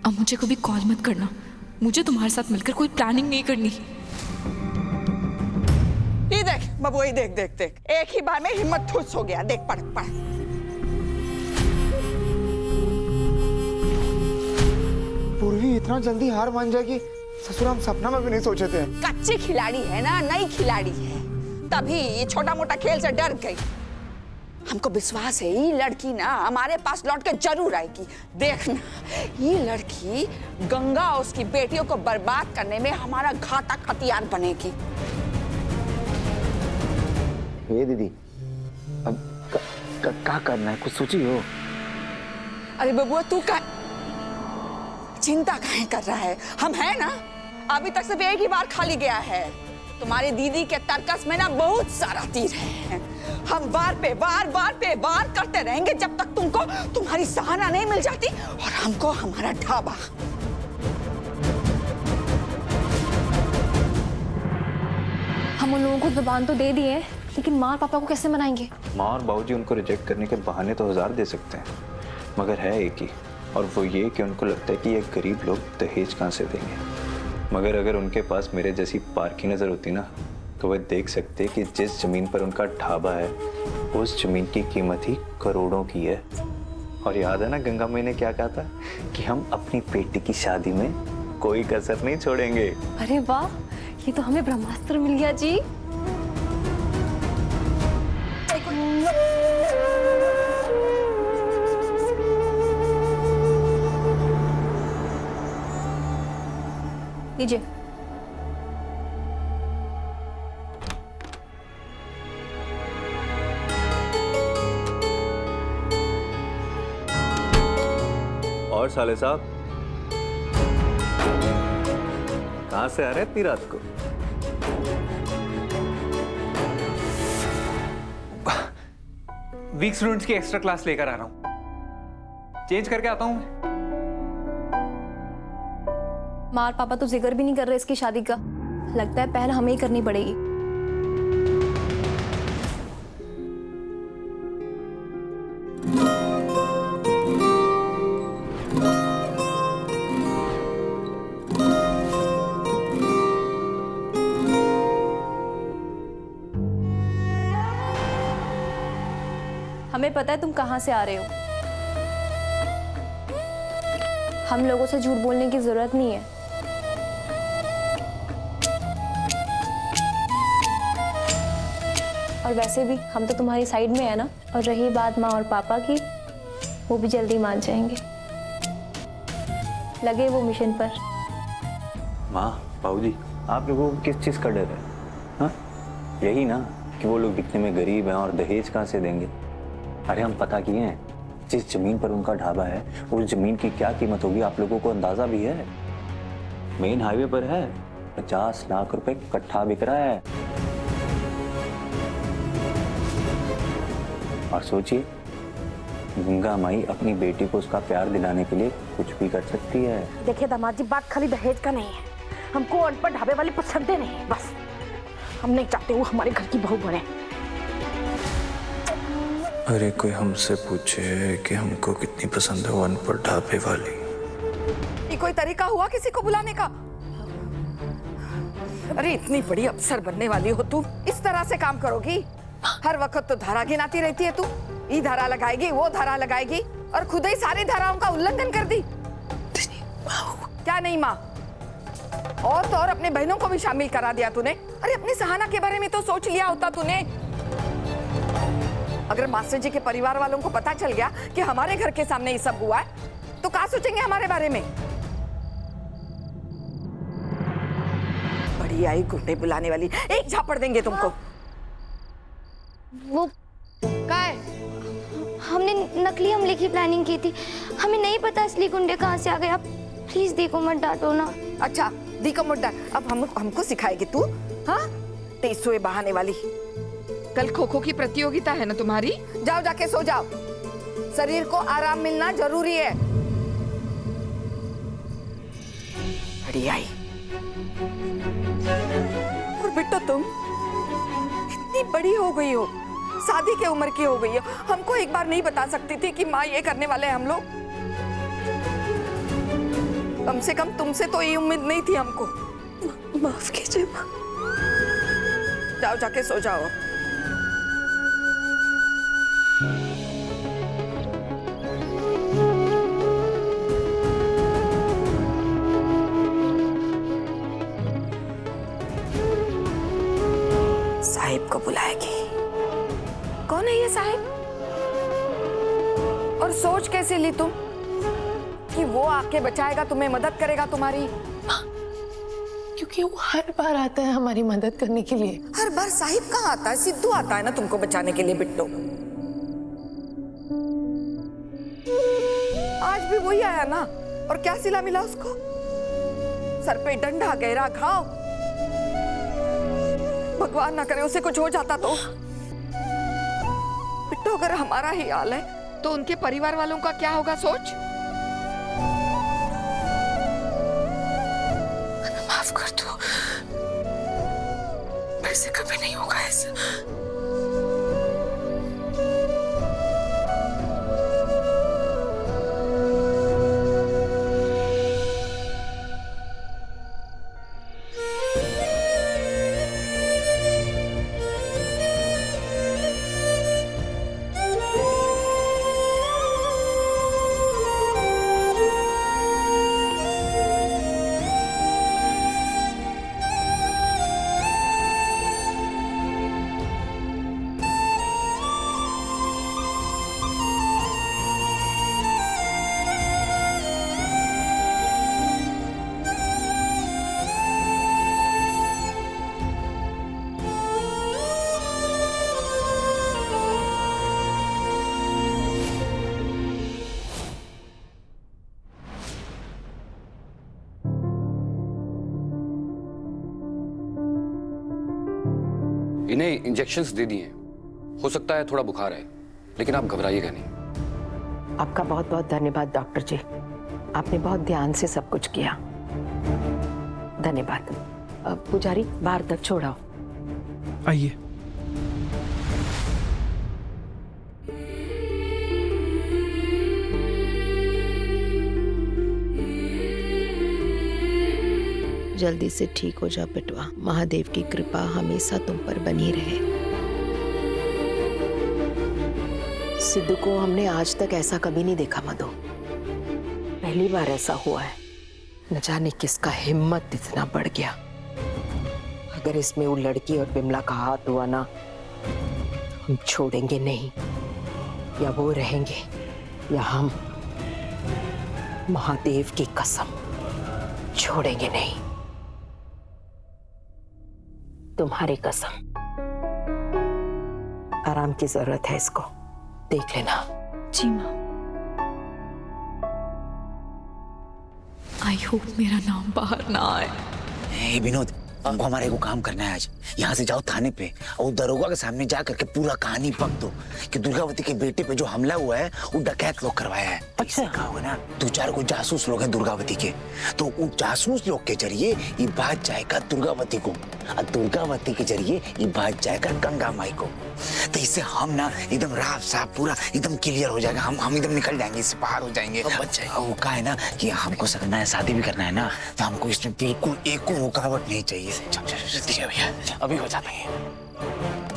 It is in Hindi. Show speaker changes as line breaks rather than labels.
अब मुझे कभी कॉल मत करना, मुझे तुम्हारे साथ मिलकर कोई प्लानिंग नहीं करनी।
ये देख बबुआ, ये देख देख देख, एक ही बार में हिम्मत ठुस हो गया। देख पढ़ पढ़।
पूर्वी इतना जल्दी हार मान जाएगी, ससुर हम सपना में भी नहीं सोचे थे।
कच्ची खिलाड़ी है ना, नई खिलाड़ी है, तभी ये छोटा मोटा खेल से डर गई। हमको विश्वास है ये लड़की ना हमारे पास लौट के जरूर आएगी। देखना, ये लड़की गंगा और उसकी बेटियों को बर्बाद करने में हमारा घातक हथियार बनेगी।
ये दीदी, अब क्या करना है, कुछ सोची हो?
अरे बबुआ, तू का चिंता काहे कर रहा है? हम है ना, अभी तक सिर्फ एक ही बार खाली गया है। तुम्हारी दीदी के तर्कस में ना बहुत सारा तीर है। हम वार पे वार करते रहेंगे जब तक तुमको तुम्हारी सहारा नहीं मिल जाती और हमको हमारा ढाबा।
हम उन लोगों को जुबान तो दे दिए, लेकिन माँ और पापा को कैसे मनाएंगे?
माँ और बाबूजी उनको रिजेक्ट करने के बहाने तो 1000 दे सकते हैं, मगर है एक ही, और वो ये कि उनको लगता है कि ये गरीब लोग दहेज कहाँ से देंगे। मगर अगर उनके पास मेरे जैसी पारखी नज़र होती ना, तो वे देख सकते कि जिस जमीन पर उनका ढाबा है उस जमीन की कीमत ही करोड़ों की है। और याद है ना गंगा मैया ने क्या कहा था कि हम अपनी बेटी की शादी में कोई कसर नहीं छोड़ेंगे।
अरे वाह, ये तो हमें ब्रह्मास्त्र मिल गया जी। लीजिए।
और साले साहब कहां से आ रहे हैं इतनी रात को?
वीक स्टूडेंट्स की एक्स्ट्रा क्लास लेकर आ रहा हूं, चेंज करके आता हूं।
माँ और पापा तो जिक्र भी नहीं कर रहे इसकी शादी का। लगता है पहल हमें ही करनी पड़ेगी। हमें पता है तुम कहां से आ रहे हो। हम लोगों से झूठ बोलने की जरूरत नहीं है। और वैसे भी हम तो तुम्हारी साइड में है ना। और रही बात माँ और पापा की, वो भी जल्दी मान जाएंगे। लगे वो मिशन पर।
माँ बाबूजी, आप लोगों को किस चीज का डर है? हाँ, यही ना कि वो लोग दिखने में गरीब हैं और दहेज कहाँ से देंगे। अरे हम पता किए हैं, जिस जमीन पर उनका ढाबा है उस जमीन की क्या कीमत होगी आप लोगों को अंदाजा भी है। मेन हाईवे पर है, 50 लाख रुपए कट्ठा बिक रहा है। और सोचिए, गंगा माई अपनी बेटी को उसका प्यार दिलाने के लिए कुछ भी कर सकती है।
देखिए दामाद जी, बात खाली दहेज का नहीं है। हमको अनपढ़ ढाबे वाली पसंद नहीं है, बस। हम नहीं चाहते वो हमारे घर की बहू बने।
अरे कोई हमसे पूछे कि हमको कितनी पसंद है वो अनपढ़ ढाबे वाली।
ये कोई तरीका हुआ किसी को बुलाने का? अरे इतनी बड़ी अफसर बनने वाली हो तुम, इस तरह से काम करोगी? हर वक्त तो धारा गिनाती रहती है तू। ये धारा लगाएगी, वो धारा लगाएगी, और खुद ही सारी धाराओं का उल्लंघन कर दी। क्या नहीं माँ? और तो और अपने बहनों को भी शामिल करा दिया तूने। अरे अपनी सहाना के बारे में तो सोच लिया होता तूने। अगर मास्टर जी के परिवार वालों को पता चल गया कि हमारे घर के सामने ये सब हुआ है, तो क्या सोचेंगे हमारे बारे में? बड़ी आई गुंडे बुलाने वाली, एक झापड़ देंगे तुमको।
वो
क्या है?
हमने नकली हमले की प्लानिंग की थी, हमें नहीं पता असली गुंडे कहाँ से आ गए। आप प्लीज देखो, मत डांटो ना।
अच्छा दीको मत डांट, अब हमको सिखाएगी तू? हाँ, तेसुए बहाने वाली।
कल खो खो की प्रतियोगिता है ना तुम्हारी?
जाओ जाके सो जाओ, शरीर को आराम मिलना जरूरी है। बड़ी आई। और बेटा तुम इतनी बड़ी हो गई हो, शादी की उम्र की हो गई हो, हमको एक बार नहीं बता सकती थी कि माँ ये करने वाले हैं हम लोग? कम से कम तुमसे तो ये उम्मीद नहीं थी हमको।
माफ कीजिए माँ।
जाओ जाके सो जाओ। साहिब को बुलाएगी। कौन है ये साहिब? और सोच कैसे ली तुम कि वो आके बचाएगा, तुम्हें मदद करेगा तुम्हारी?
क्योंकि वो हर बार आता है हमारी मदद करने के लिए।
हर बार साहिब कहाँ आता है? सिद्धू आता है ना तुमको बचाने के लिए बिट्टो। आज भी वही आया ना, और क्या सिला मिला उसको? सर पे डंडा, गहरा घाव। भगवान ना करे उसे कुछ हो जाता तो। बिट्टो अगर हमारा ही हाल है
तो उनके परिवार वालों का क्या होगा सोच।
माफ कर दो, फिर से कभी नहीं होगा ऐसा।
इन्हें इंजेक्शंस दे दिए हैं। हो सकता है थोड़ा बुखार है, लेकिन आप घबराइएगा नहीं।
आपका बहुत बहुत धन्यवाद डॉक्टर जी, आपने बहुत ध्यान से सब कुछ किया। धन्यवाद। पुजारी बाहर तक छोड़ाओ।
आइए।
जल्दी से ठीक हो जा बेटवा। महादेव की कृपा हमेशा तुम पर बनी रहे। सिद्धू को हमने आज तक ऐसा कभी नहीं देखा मधु, पहली बार ऐसा हुआ है। न जाने किसका हिम्मत इतना बढ़ गया। अगर इसमें वो लड़की और बिमला का हाथ हुआ ना, हम छोड़ेंगे नहीं। या वो रहेंगे या हम। महादेव की कसम, छोड़ेंगे नहीं। तुम्हारी कसम। आराम की जरूरत है इसको, देख लेना।
जी माँ। आई होप मेरा नाम बाहर ना आए।
हे विनोद, हमको हमारे को काम करना है आज। यहाँ से जाओ थाने पे और दरोगा के सामने जा करके पूरा कहानी पक दो कि दुर्गावती के बेटे पे जो हमला हुआ है वो डकैत लोग करवाया है। अच्छा कहा हुआ ना, 2-4 को जासूस लोग हैं दुर्गावती के, तो उन जासूस लोग के जरिए ये बात जाएगा दुर्गावती को, और दुर्गावती के जरिए ये बात जाएगा गंगा माई को। तो इससे हम ना एकदम राफ साफ पूरा एकदम क्लियर हो जाएगा। हम एकदम निकल जाएंगे, इससे बाहर हो जाएंगे। वो कहा है ना कि हमको करना है, शादी भी करना है ना, तो हमको इसमें बिल्कुल एक रुकावट नहीं चाहिए। भैया अभी हो जाता है।